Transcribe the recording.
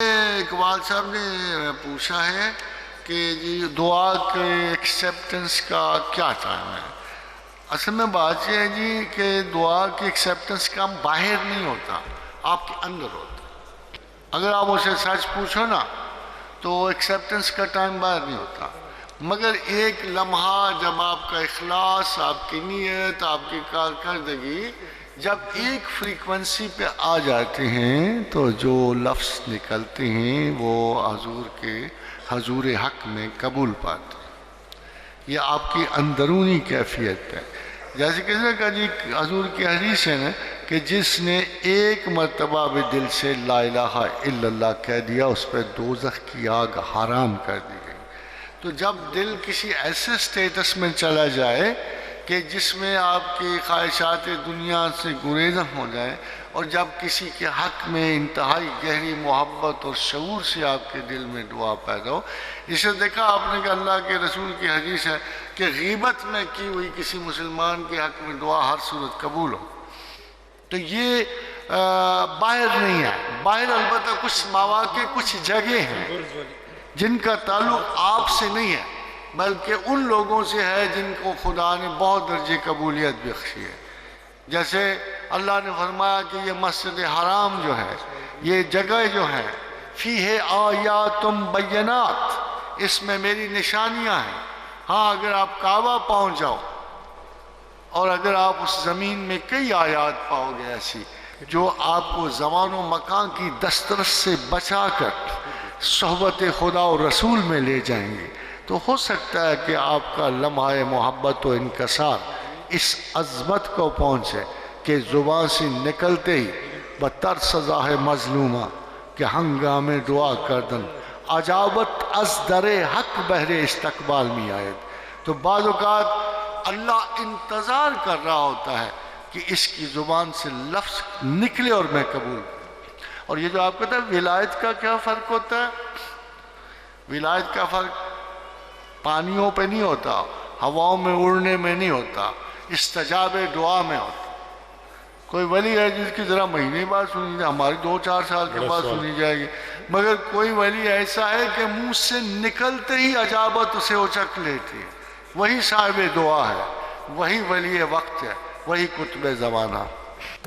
اقبال صاحب نے پوچھا ہے کہ جی دعا کے ایکسیپٹنس کا کیا ٹائم ہے؟ اصل میں بات یہ ہے جی کہ دعا کی ایکسیپٹنس کا باہر نہیں ہوتا، آپ کے اندر ہوتا۔ اگر آپ اسے سچ پوچھو نا تو ایکسیپٹنس کا ٹائم باہر نہیں ہوتا، مگر ایک لمحہ جب آپ کا اخلاص، آپ کی نیت، آپ کی کارکردگی جب ایک فریکوینسی پہ آ جاتے ہیں تو جو لفظ نکلتے ہیں وہ حضور حق میں قبول پاتے ہیں۔ یہ آپ کی اندرونی کیفیت ہے۔ جیسے کسی نے کہا جی حضور کی حدیث ہے نا کہ جس نے ایک مرتبہ بھی دل سے لا الہ الا اللہ کہہ دیا اس پہ دوزخ کی آگ حرام کر دی گئی۔ تو جب دل کسی ایسے سٹیٹس میں چلا جائے کہ جس میں آپ کی خواہشات دنیا سے گریزاں ہو جائیں، اور جب کسی کے حق میں انتہائی گہری محبت اور شعور سے آپ کے دل میں دعا پیدا ہو، اسے دیکھا آپ نے کہ اللہ کے رسول کی حدیث ہے کہ غیبت میں کی ہوئی کسی مسلمان کے حق میں دعا ہر صورت قبول ہو۔ تو یہ باہر نہیں ہے، باہر البتہ کچھ مواقع، کچھ جگہ ہیں جن کا تعلق آپ سے نہیں ہے بلکہ ان لوگوں سے ہے جن کو خدا نے بہت درجے قبولیت بخشی ہے۔ جیسے اللہ نے فرمایا کہ یہ مسجد حرام جو ہے، یہ جگہ جو ہے فیہ آیات بینات، اس میں میری نشانیاں ہیں۔ ہاں اگر آپ کعبہ پہنچ جاؤ اور اگر آپ اس زمین میں کئی آیات پاؤ گے ایسی جو آپ کو زمان و مکان کی دسترس سے بچا کر صحبت خدا و رسول میں لے جائیں گے، تو ہو سکتا ہے کہ آپ کا لمحہ محبت و انکسار اس عظمت کو پہنچے کہ زبان سے نکلتے ہی بتر سزا ہے مظلومہ کہ ہنگام دعا کردن عجابت از در حق بہر استقبال میں آئے۔ تو بعض اوقات اللہ انتظار کر رہا ہوتا ہے کہ اس کی زبان سے لفظ نکلے اور میں قبول کروں۔ اور یہ جو آپ کہتے ہیں ولایت کا کیا فرق ہوتا ہے؟ ولایت کا فرق پانیوں پہ نہیں ہوتا، ہواؤں میں اڑنے میں نہیں ہوتا، استجاب دعا میں ہوتا۔ کوئی ولی ہے جس کی ذرا مہینے بعد سنی جائے، ہماری 2-4 سال کے بعد سنی جائے گی، مگر کوئی ولی ایسا ہے کہ منہ سے نکلتے ہی عجابت اسے اچک لیتی ہے۔ وہی صاحب دعا ہے، وہی ولی وقت ہے، وہی قطب زمانہ۔